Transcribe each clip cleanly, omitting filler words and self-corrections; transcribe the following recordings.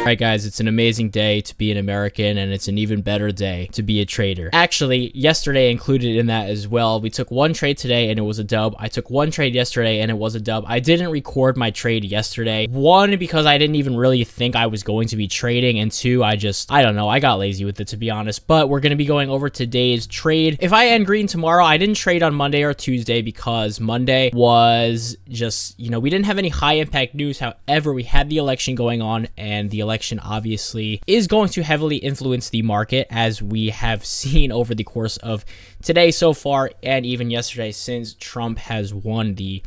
Alright guys, it's an amazing day to be an American, and it's an even better day to be a trader. Actually, yesterday included in that as well. We took one trade today and it was a dub. I took one trade yesterday and it was a dub. I didn't record my trade yesterday. One, because I didn't even really think I was going to be trading, and two, I don't know, I got lazy with it, to be honest. But we're going to be going over today's trade. If I end green tomorrow, I didn't trade on Monday or Tuesday because Monday was just, we didn't have any high impact news. However, we had the election going on, and the election obviously is going to heavily influence the market, as we have seen over the course of today so far, and even yesterday since Trump has won the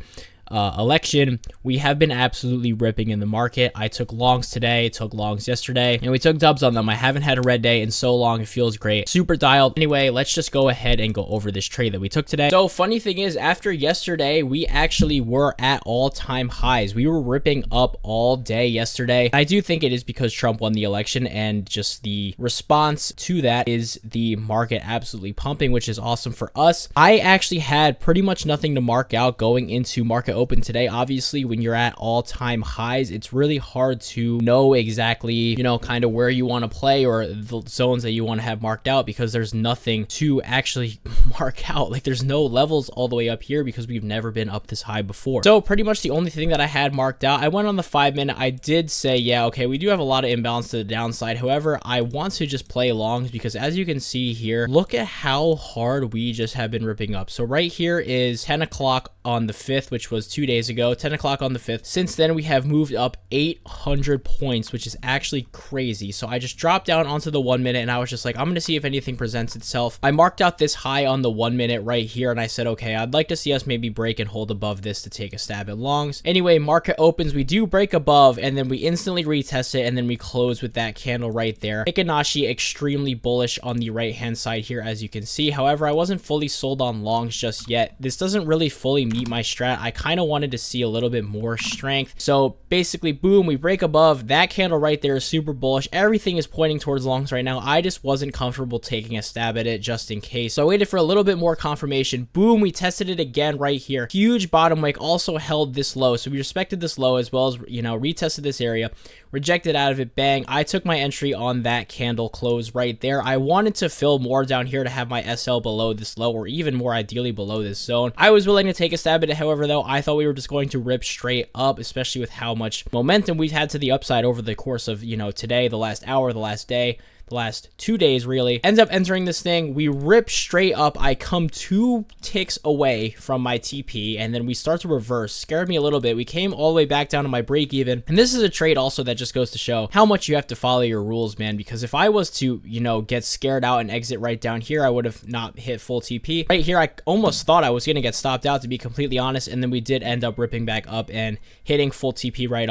election. We have been absolutely ripping in the market. I took longs today, took longs yesterday, and we took dubs on them. I haven't had a red day in so long. It feels great. Super dialed. Anyway, let's just go ahead and go over this trade that we took today. So funny thing is, after yesterday, we actually were at all-time highs. We were ripping up all day yesterday. I do think it is because Trump won the election, and just the response to that is the market absolutely pumping, which is awesome for us. I actually had pretty much nothing to mark out going into market open today. Obviously, when you're at all-time highs, it's really hard to know exactly, kind of where you want to play or the zones that you want to have marked out, because there's nothing to actually mark out. Like, there's no levels all the way up here because we've never been up this high before. So pretty much the only thing that I had marked out, I went on the 5-minute. I did say, yeah, okay, we do have a lot of imbalance to the downside. However, I want to just play longs because, as you can see here, look at how hard we just have been ripping up. So right here is 10 o'clock on the 5th, which was 2 days ago, 10 o'clock on the 5th. Since then, we have moved up 800 points, which is actually crazy. So I just dropped down onto the 1 minute, and I was just like, I'm going to see if anything presents itself. I marked out this high on the 1 minute right here, and I said, okay, I'd like to see us maybe break and hold above this to take a stab at longs. Anyway, market opens, we do break above, and then we instantly retest it, and then we close with that candle right there. Fibonacci extremely bullish on the right hand side here, as you can see. However, I wasn't fully sold on longs just yet. This doesn't really fully meet my strat. I kind of wanted to see a little bit more strength. So basically, boom, we break above. That candle right there is super bullish. Everything is pointing towards longs right now. I just wasn't comfortable taking a stab at it just in case. So I waited for a little bit more confirmation. Boom, we tested it again right here. Huge bottom wick, also held this low. So we respected this low as well as, retested this area, rejected out of it, bang. I took my entry on that candle close right there. I wanted to fill more down here to have my SL below this low, or even more ideally below this zone. I was willing to take a stab at it. However, though, I thought we were just going to rip straight up, especially with how much momentum we've had to the upside over the course of, today, the last hour, the last day, the last 2 days really. Ends up entering this thing, we rip straight up. I come 2 ticks away from my TP, and then we start to reverse. Scared me a little bit. We came all the way back down to my break even, and this is a trade also that just goes to show how much you have to follow your rules, man, because if I was to, get scared out and exit right down here, I would have not hit full TP. Right here, I almost thought I was going to get stopped out, to be completely honest, and then we did end up ripping back up and hitting full TP right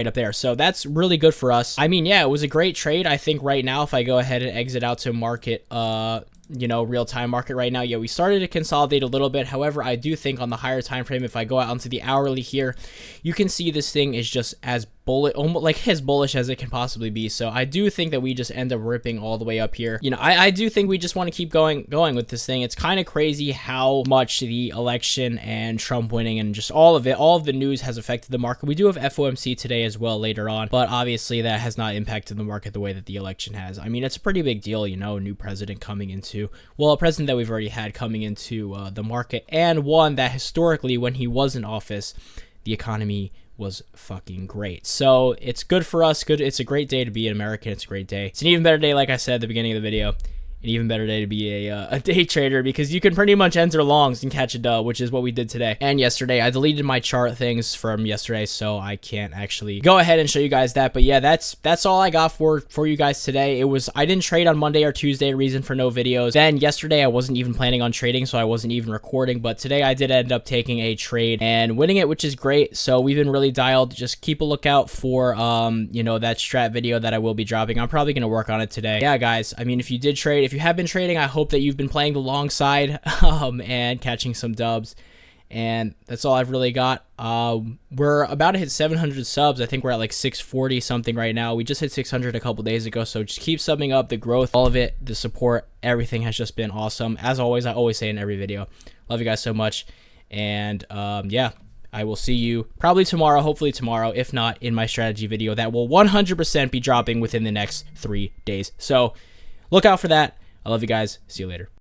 up there. So that's really good for us. I mean, yeah, it was a great trade. I think right now, if I go ahead and exit out to market, real-time market right now, yeah, we started to consolidate a little bit. However, I do think on the higher time frame, if I go out onto the hourly here, you can see this thing is just as almost like as bullish as it can possibly be. So I do think that we just end up ripping all the way up here. I do think we just want to keep going with this thing. It's kind of crazy how much the election and Trump winning and just all of the news has affected the market. We do have FOMC today as well later on, but obviously that has not impacted the market the way that the election has. I mean, it's a pretty big deal, new president coming into, well, a president that we've already had coming into the market, and one that historically, when he was in office, the economy was fucking great. So it's good for us. It's a great day to be an American. It's a great day. It's an even better day, like I said at the beginning of the video. An even better day to be a day trader, because you can pretty much enter longs and catch a dub, which is what we did today and yesterday. I deleted my chart things from yesterday, so I can't actually go ahead and show you guys that. But yeah, that's all I got for you guys today. I didn't trade on Monday or Tuesday, reason for no videos. Then yesterday I wasn't even planning on trading, so I wasn't even recording. But today I did end up taking a trade and winning it, which is great. So we've been really dialed. Just keep a lookout for that strat video that I will be dropping. I'm probably gonna work on it today. Yeah, guys. I mean, if you did trade, if you have been trading, I hope that you've been playing the long side and catching some dubs. And that's all I've really got. We're about to hit 700 subs. I think we're at like 640 something right now. We just hit 600 a couple days ago. So just keep subbing up. The growth, all of it, the support, everything has just been awesome. As always, I always say in every video, love you guys so much. And yeah, I will see you probably tomorrow, hopefully tomorrow, if not in my strategy video that will 100% be dropping within the next 3 days. So look out for that. I love you guys. See you later.